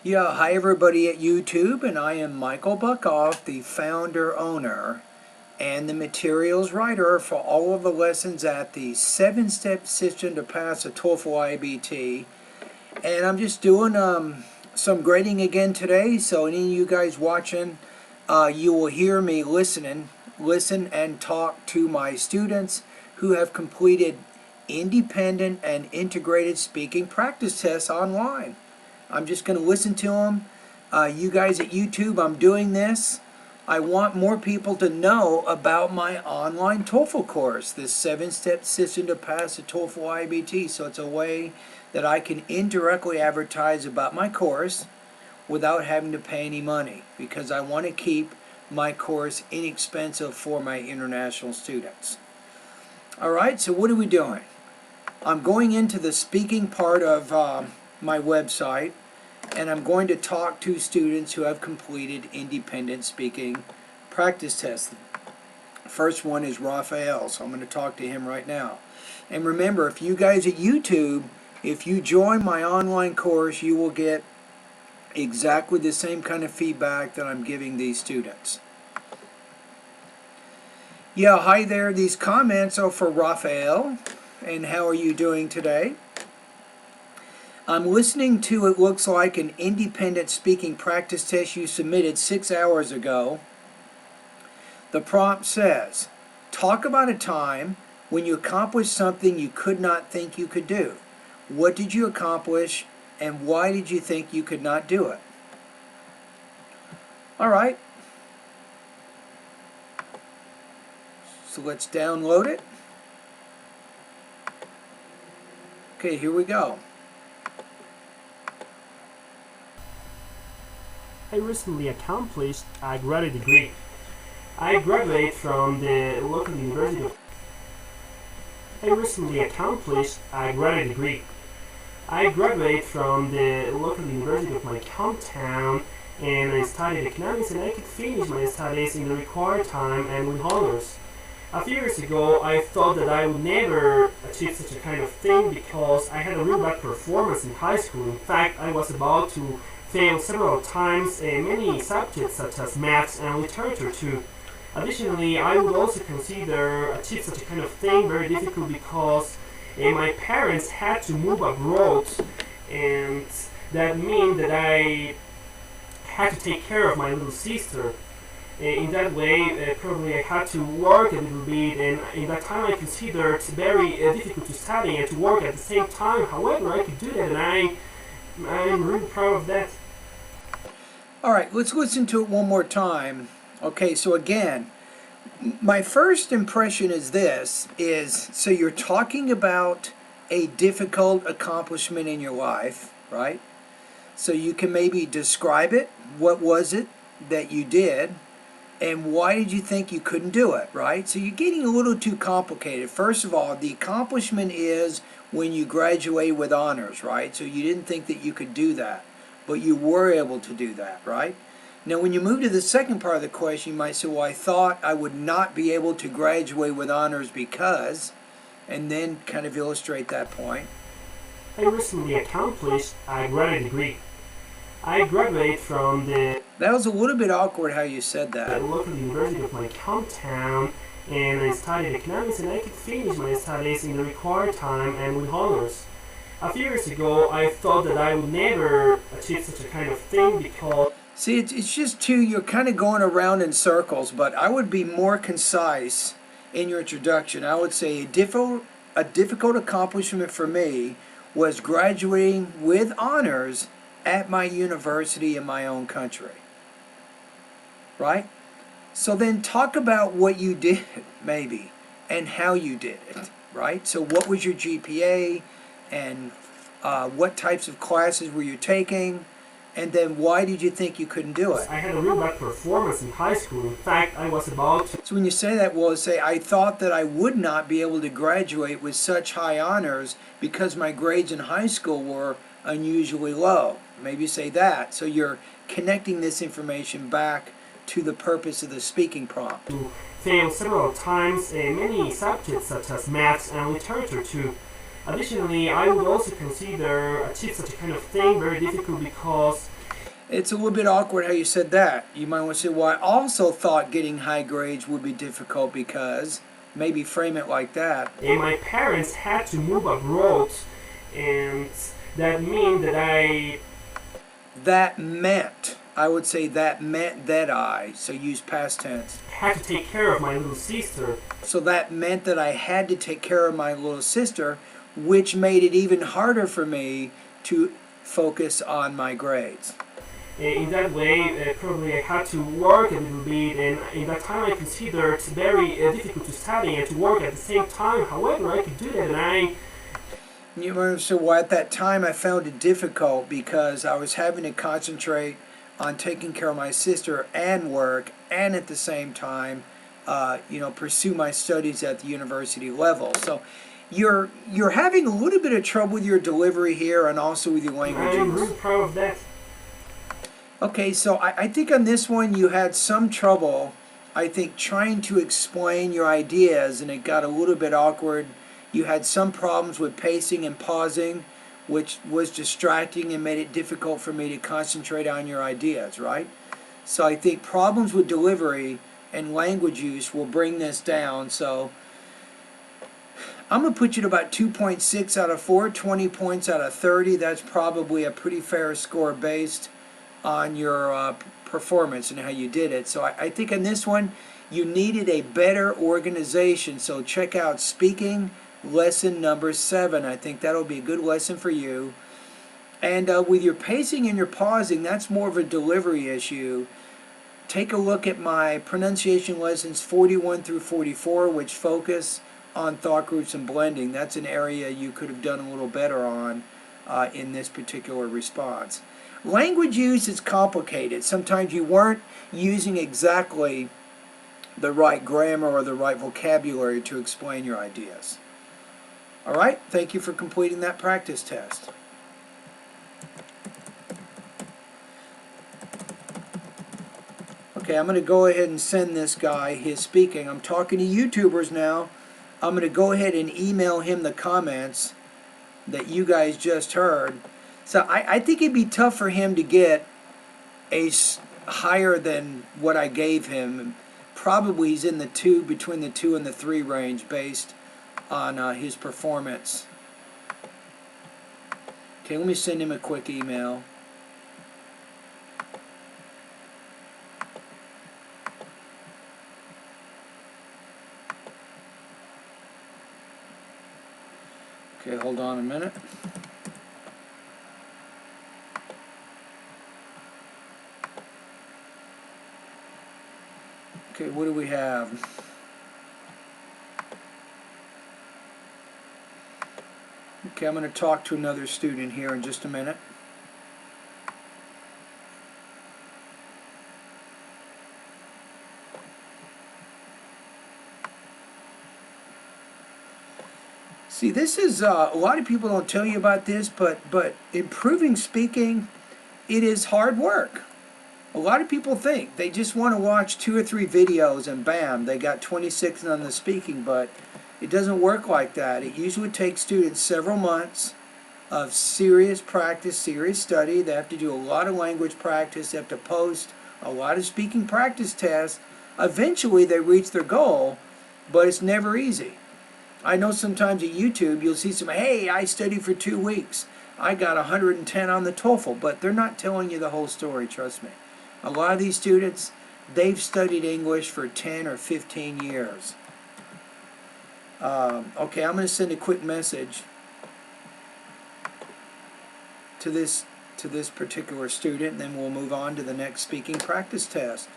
Yeah, hi everybody at YouTube, and I am Michael Buckoff, the founder, owner, and the materials writer for all of the lessons at the 7-step system to pass a TOEFL IBT. And I'm just doing some grading again today, so any of you guys watching, you will hear me listen and talk to my students who have completed independent and integrated speaking practice tests online. I'm just going to listen to them. You guys at YouTube, I'm doing this. I want more people to know about my online TOEFL course, this 7-step system to pass a TOEFL IBT. So it's a way that I can indirectly advertise about my course without having to pay any money, because I want to keep my course inexpensive for my international students. Alright, so what are we doing? I'm going into the speaking part of my website, and I'm going to talk to students who have completed independent speaking practice tests. First one is Raphael, so I'm going to talk to him right now. And remember, if you guys at YouTube, if you join my online course, you will get exactly the same kind of feedback that I'm giving these students. Yeah, hi there. These comments are for Raphael. And how are you doing today? I'm listening to, it looks like, an independent speaking practice test you submitted 6 hours ago. The prompt says, talk about a time when you accomplished something you could not think you could do. What did you accomplish, and why did you think you could not do it? All right. So let's download it. Okay, here we go. I recently accomplished a graduate degree. I graduated from the local university. I recently accomplished a graduate degree. I graduated from the local university of my hometown, and I studied economics, and I could finish my studies in the required time and with honors. A few years ago, I thought that I would never achieve such a kind of thing because I had a real bad performance in high school. In fact, I was about to fail several times in many subjects such as maths and literature too. Additionally, I would also consider achieve such a kind of thing very difficult because my parents had to move abroad, and that meant that I had to take care of my little sister. In that way, probably I had to work a little bit, and in that time I considered it very difficult to study and to work at the same time. However, I could do that, and I'm really proud of that. All right, let's listen to it one more time. Okay, so again, my first impression is this, so you're talking about a difficult accomplishment in your life, right? So you can maybe describe it. What was it that you did? And why did you think you couldn't do it, right? So you're getting a little too complicated. First of all, the accomplishment is when you graduate with honors, right? So you didn't think that you could do that, but you were able to do that, right? Now, when you move to the second part of the question, you might say, well, I thought I would not be able to graduate with honors because, and then kind of illustrate that point. I recently accomplished a graduate degree. I graduated from the That was a little bit awkward how you said that. local university of my hometown, and I studied economics, and I could finish my studies in the required time and with honors. A few years ago, I thought that I would never achieve such a kind of thing because... See, it's just too, you're kind of going around in circles, but I would be more concise in your introduction. I would say a difficult accomplishment for me was graduating with honors at my university in my own country, right? So then talk about what you did, maybe, and how you did it, right? So what was your GPA, and what types of classes were you taking, and then why did you think you couldn't do it? I had a real bad performance in high school. In fact, I was about to... So when you say that, well, say, I thought that I would not be able to graduate with such high honors because my grades in high school were unusually low. Maybe say that. So you're connecting this information back to the purpose of the speaking prompt. To fail several times in many subjects such as maths and literature too. Additionally, I would also consider achieve such a kind of thing very difficult because It's a little bit awkward how you said that. You might want to say, well, I also thought getting high grades would be difficult because, maybe frame it like that. And my parents had to move abroad, and that mean that I That meant, I would say that meant that so use past tense. had to take care of my little sister. So that meant that I had to take care of my little sister, which made it even harder for me to focus on my grades. In that way, probably I had to work a little bit, and in that time I considered it very difficult to study and to work at the same time. However, I could do that, and You know, so well, at that time I found it difficult because I was having to concentrate on taking care of my sister and work, and at the same time, pursue my studies at the university level. So you're having a little bit of trouble with your delivery here, and also with your language I'm use. really proud of that. Okay, so I think on this one you had some trouble, I think, trying to explain your ideas, and it got a little bit awkward. You had some problems with pacing and pausing, which was distracting and made it difficult for me to concentrate on your ideas, right? So I think problems with delivery and language use will bring this down. So I'm going to put you at about 2.6 out of 4, 20 points out of 30. That's probably a pretty fair score based on your performance and how you did it. So I think on this one, you needed a better organization. So check out speaking lesson number 7. I think that'll be a good lesson for you. And with your pacing and your pausing, that's more of a delivery issue. Take a look at my pronunciation lessons 41 through 44, which focus on thought groups and blending. That's an area you could have done a little better on in this particular response. Language use is complicated. Sometimes you weren't using exactly the right grammar or the right vocabulary to explain your ideas. All right, thank you for completing that practice test. Okay, I'm going to go ahead and send this guy his speaking. I'm talking to YouTubers now. I'm going to go ahead and email him the comments that you guys just heard. So I think it'd be tough for him to get higher than what I gave him. Probably he's in the 2, between the 2 and the 3 range based on his performance. Okay, let me send him a quick email. Okay, hold on a minute. Okay, what do we have? Okay, I'm going to talk to another student here in just a minute. See, this is, a lot of people don't tell you about this, but improving speaking, it is hard work. A lot of people think they just want to watch 2 or 3 videos and bam, they got 26 on the speaking, but it doesn't work like that. It usually takes students several months of serious practice, serious study. They have to do a lot of language practice. They have to post a lot of speaking practice tests. Eventually they reach their goal, but it's never easy. I know sometimes at YouTube you'll see some, hey, I studied for 2 weeks. I got 110 on the TOEFL, but they're not telling you the whole story, trust me. A lot of these students, they've studied English for 10 or 15 years. Okay, I'm going to send a quick message to this particular student, and then we'll move on to the next speaking practice test.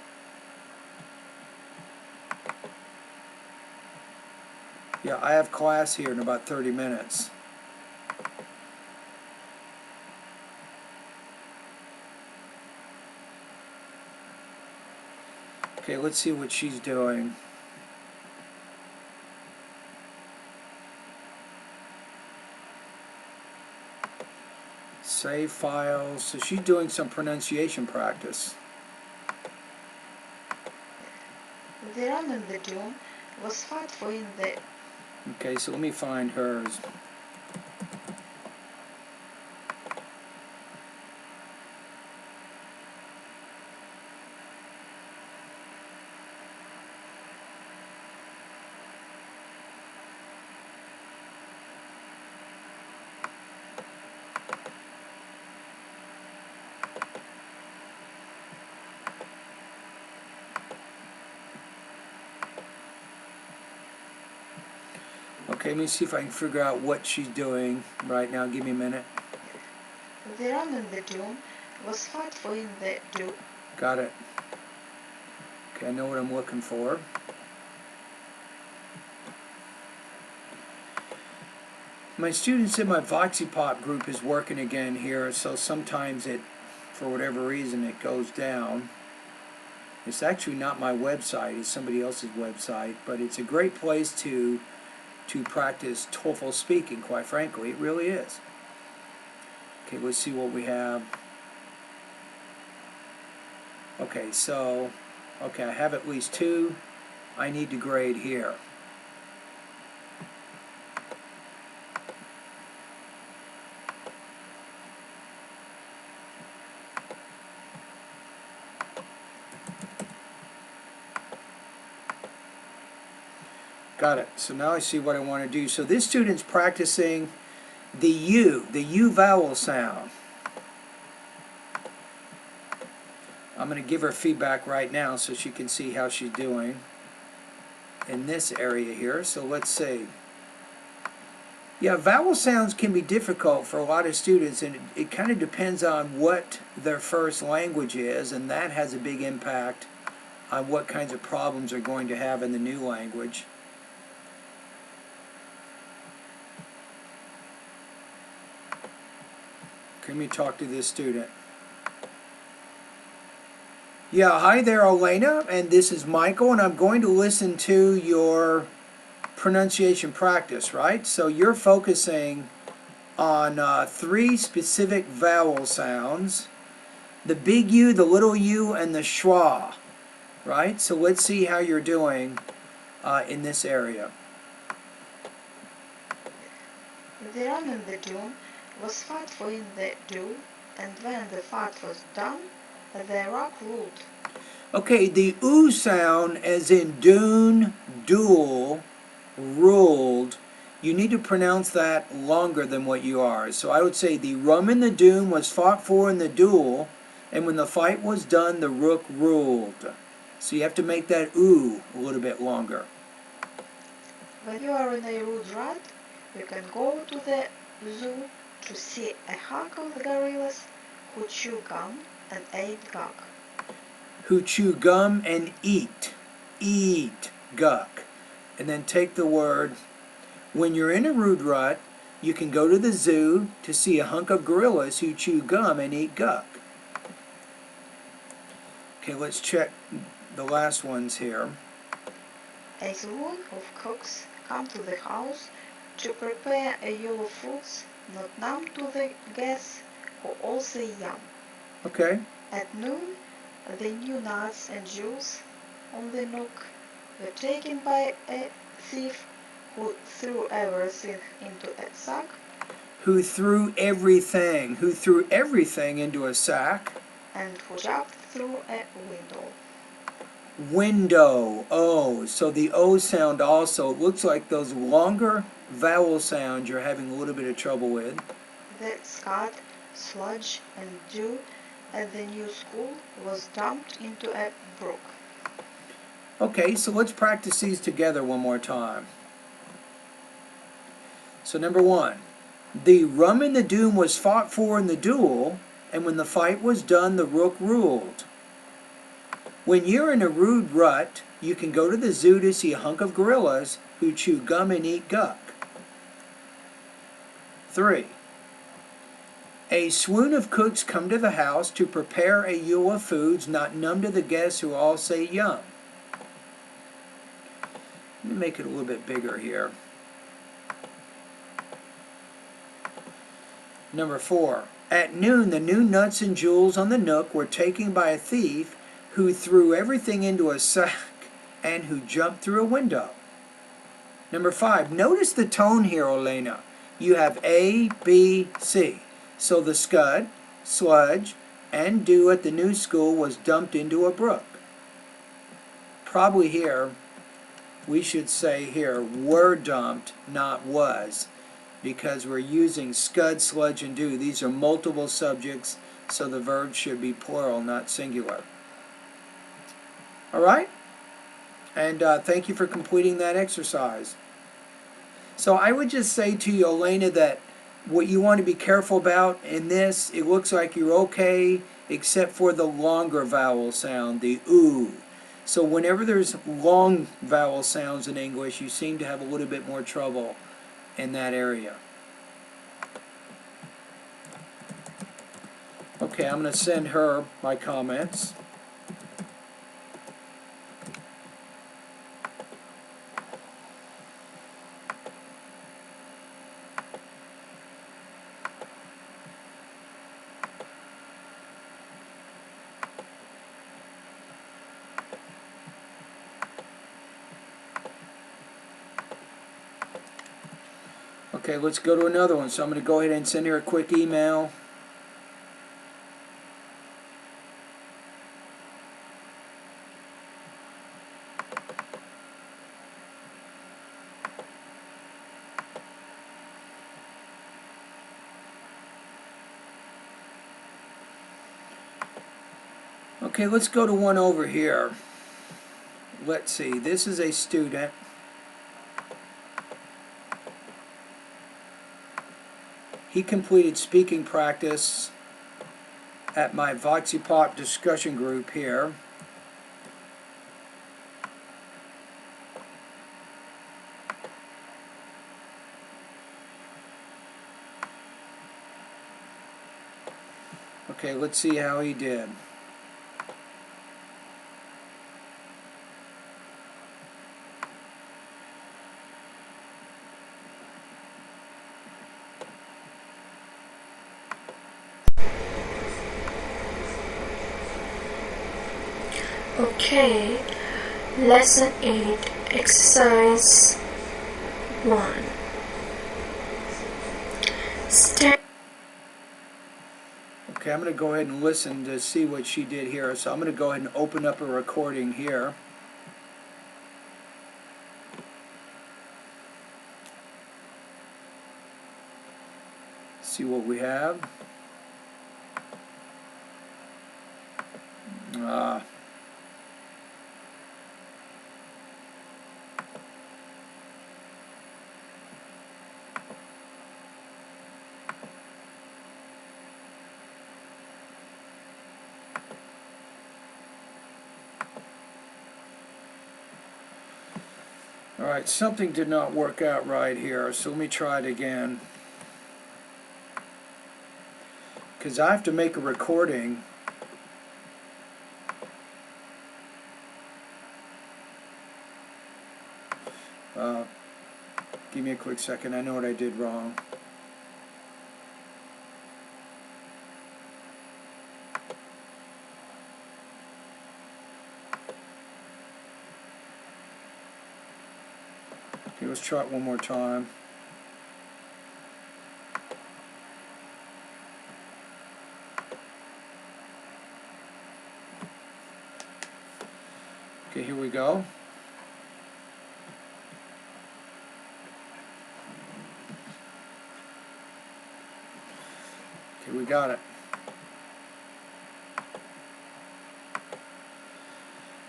Yeah, I have class here in about 30 minutes. Okay, let's see what she's doing. Save files. So she's doing some pronunciation practice. The random video was helpful in the Okay, so let me find hers. Okay, let me see if I can figure out what she's doing right now. Give me a minute. The ram in the dune was fat for in the dew. Got it. Okay, I know what I'm looking for. My students in my VoxyPop group is working again here, so sometimes it, for whatever reason, it goes down. It's actually not my website, it's somebody else's website, but it's a great place to practice TOEFL speaking, quite frankly. It really is. Okay, let's see what we have. Okay, so, okay, I have at least 2 I need to grade here. Got it. So now I see what I want to do. So this student's practicing the U vowel sound. I'm going to give her feedback right now so she can see how she's doing in this area here. So let's see. Yeah, vowel sounds can be difficult for a lot of students, and it kind of depends on what their first language is, and that has a big impact on what kinds of problems they're going to have in the new language. Let me talk to this student. Yeah, hi there, Elena, and this is Michael, and I'm going to listen to your pronunciation practice, right? So you're focusing on 3 specific vowel sounds, the big U, the little u, and the schwa, right? So let's see how you're doing in this area. The ram in the dune was fat for in the dew, and when the fat was done, the rock ruled. Okay, the oo sound, as in dune, duel, ruled, you need to pronounce that longer than what you are. So I would say the rum in the dune was fought for in the duel, and when the fight was done, the rook ruled. So you have to make that oo a little bit longer. When you are in a rude rut, you can go to the zoo to see a hunk of the gorillas who chew gum and ate gug. Who chew gum and eat guck. And then take the word. When you're in a rude rut, you can go to the zoo to see a hunk of gorillas who chew gum and eat guck. Okay, let's check the last ones here. A swoon of cooks come to the house to prepare a yellow fruits not numb to the guests who all say yum. Okay. At noon, the new nuts and jewels on the nook were taken by a thief who threw everything into a sack. Who threw everything into a sack. And who jumped through a window. Window. Oh, so the O sound also, it looks like those longer vowel sounds you're having a little bit of trouble with. The scud, sludge, and dew at the new school was dumped into a brook. Okay, so let's practice these together one more time. So number 1, the rum in the doom was fought for in the duel, and when the fight was done, the rook ruled. When you're in a rude rut, you can go to the zoo to see a hunk of gorillas who chew gum and eat guck. 3, a swoon of cooks come to the house to prepare a yule of foods not numb to the guests who all say yum. Let me make it a little bit bigger here. Number 4, at noon the new nuts and jewels on the nook were taken by a thief who threw everything into a sack and who jumped through a window. Number 5, notice the tone here, Elena. You have A, B, C. So the scud, sludge, and dew at the new school was dumped into a brook. Probably here, we should say here, were dumped, not was, because we're using scud, sludge, and dew. These are multiple subjects, so the verb should be plural, not singular. All right? And thank you for completing that exercise. So I would just say to you, Elena, that what you want to be careful about in this, it looks like you're okay, except for the longer vowel sound, the ooh. So whenever there's long vowel sounds in English, you seem to have a little bit more trouble in that area. Okay, I'm going to send her my comments. Okay, let's go to another one. So I'm going to go ahead and send her a quick email. Okay, let's go to one over here. Let's see, this is a student. He completed speaking practice at my VoxyPop discussion group here. Okay, let's see how he did. Okay, lesson 8, exercise 1. Stand. Okay, I'm going to go ahead and listen to see what she did here. So I'm going to go ahead and open up a recording here. See what we have. Alright, something did not work out right here, so let me try it again. Because I have to make a recording. Give me a quick second, I know what I did wrong. Okay, let's try it one more time. Okay, here we go. Okay, we got it.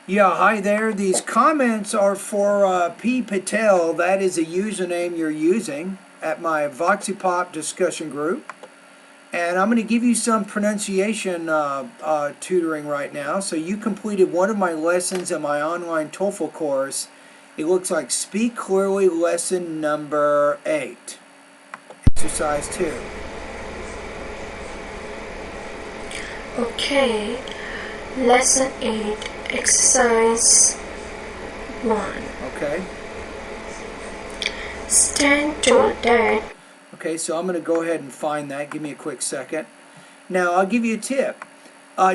Yeah, hi there. These comments are for P. Patel. That is a username you're using at my VoxyPop discussion group. And I'm going to give you some pronunciation tutoring right now. So you completed one of my lessons in my online TOEFL course. It looks like Speak Clearly lesson number 8. Exercise 2. Okay, lesson 8, exercise 1. Okay. Stand to that. Okay, so I'm going to go ahead and find that. Give me a quick second. Now, I'll give you a tip.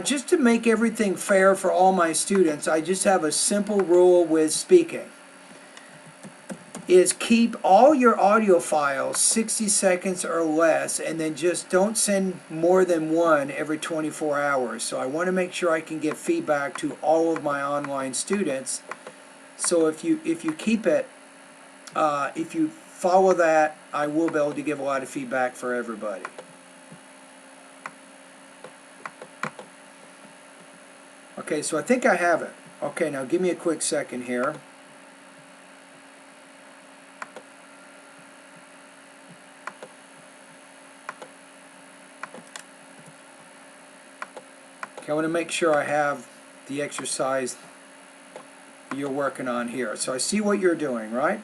Just to make everything fair for all my students, I just have a simple rule with speaking. Is keep all your audio files 60 seconds or less, and then just don't send more than one every 24 hours. So I want to make sure I can get feedback to all of my online students. So if you keep it, if you follow that, I will be able to give a lot of feedback for everybody. Okay, so I think I have it. Okay, now give me a quick second here. Okay, I want to make sure I have the exercise you're working on here. So I see what you're doing, right?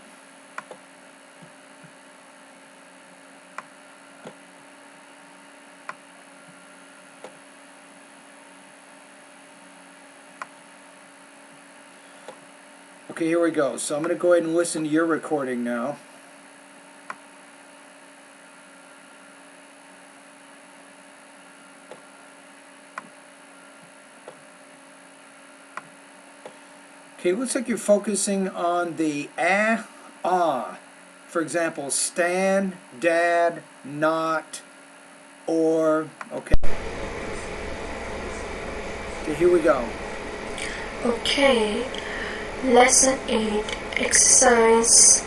Okay, here we go. So I'm going to go ahead and listen to your recording now. Okay, it looks like you're focusing on the ah. For example, stand, dad, not, or. Okay. Okay, here we go. Okay, lesson 8, exercise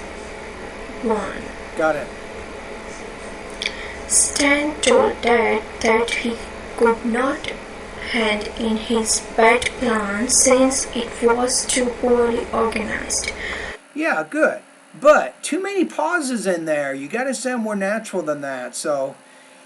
1. Got it. Stan told Dad that he could not hand in his bad plan since it was too poorly organized. Yeah, good. But too many pauses in there. You got to sound more natural than that. So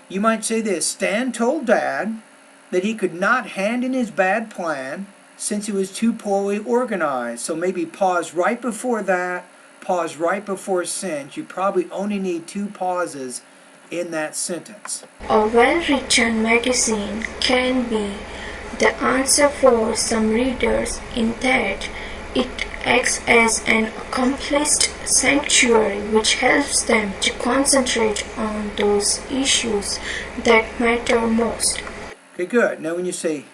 you might say this: Stan told Dad that he could not hand in his bad plan since it was too poorly organized. So maybe pause right before that, pause right before since. You probably only need 2 pauses in that sentence. A well-written magazine can be the answer for some readers in that it acts as an accomplished sanctuary which helps them to concentrate on those issues that matter most. Okay, good. Now when you say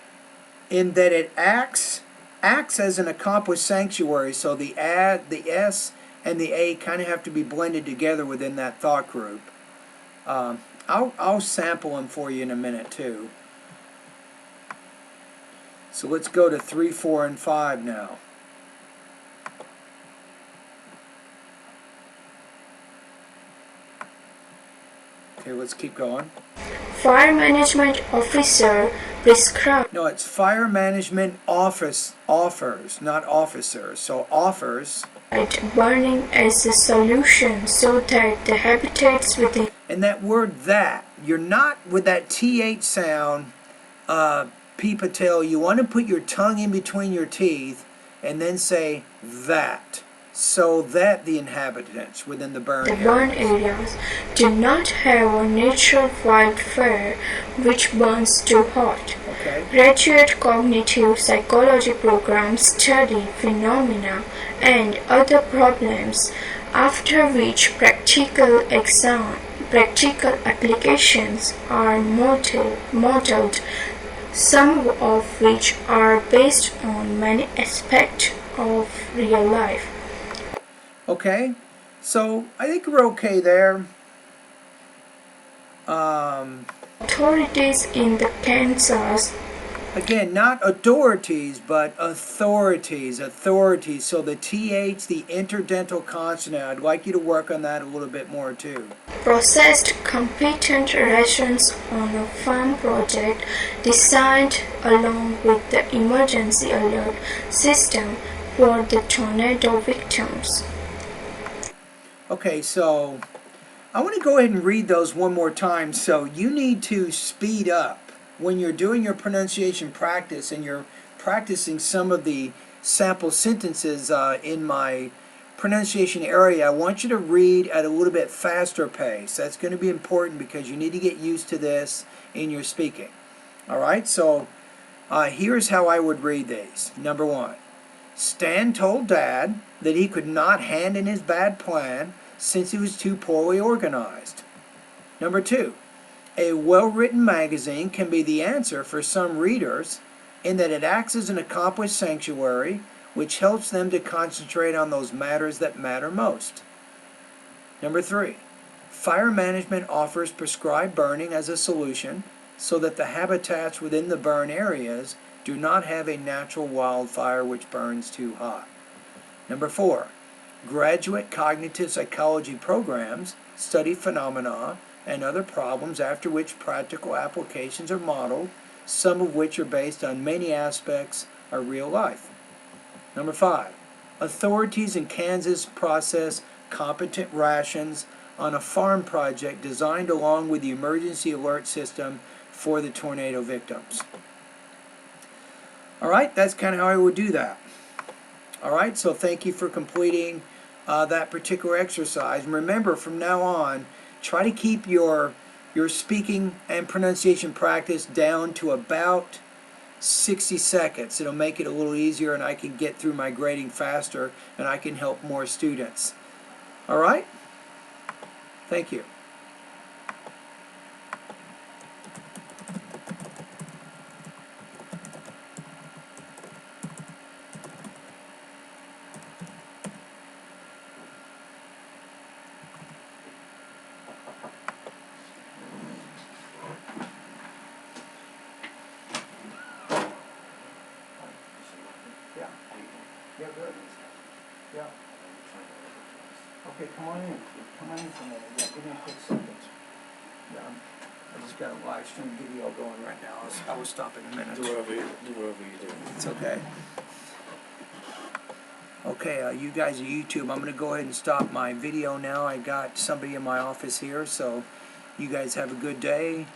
in that it acts as an accomplished sanctuary, so the S and the A kind of have to be blended together within that thought group. I'll sample them for you in a minute too. So let's go to 3, 4, and 5 now. Okay, let's keep going. Fire management officer prescribed. No, it's fire management office offers, not officers. So offers. Burning as a solution so that the habitats within. And that word that, you're not with that TH sound, P. Patel, you want to put your tongue in between your teeth and then say that. So that the inhabitants within the burn areas do not have a natural wildfire which burns too hot. Okay. Graduate cognitive psychology programs study phenomena and other problems after which practical applications are modeled, some of which are based on many aspects of real life. Okay, so I think we're okay there. Authorities in the Kansas. Again, not authorities, but authorities. Authorities. So the TH, the interdental consonant, I'd like you to work on that a little bit more too. Processed competent rations on a farm project designed along with the emergency alert system for the tornado victims. Okay, so I want to go ahead and read those one more time. So you need to speed up when you're doing your pronunciation practice and you're practicing some of the sample sentences in my pronunciation area. I want you to read at a little bit faster pace. That's going to be important because you need to get used to this in your speaking. All right, so here's how I would read these. Number 1. Stan told Dad that he could not hand in his bad plan since he was too poorly organized. Number 2. A well-written magazine can be the answer for some readers in that it acts as an accomplished sanctuary which helps them to concentrate on those matters that matter most. Number 3. Fire management offers prescribed burning as a solution so that the habitats within the burn areas do not have a natural wildfire which burns too hot. Number 4. Graduate cognitive psychology programs study phenomena and other problems after which practical applications are modeled, some of which are based on many aspects of real life. Number 5. Authorities in Kansas process competent rations on a farm project designed along with the emergency alert system for the tornado victims. All right, that's kind of how I would do that. All right, so thank you for completing that particular exercise. And remember, from now on, try to keep your speaking and pronunciation practice down to about 60 seconds. It'll make it a little easier, and I can get through my grading faster, and I can help more students. All right? Thank you. Yeah. Yeah, good. Yeah. Okay, come on in. Come on in for a minute. Yeah, give me a quick second. Yeah, I just got a live stream video going right now. I will stop in a minute. Do whatever you do. It's okay. Okay, you guys are YouTube. I'm going to go ahead and stop my video now. I got somebody in my office here, so you guys have a good day,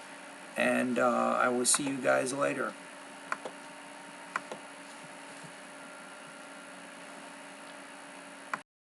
and I will see you guys later.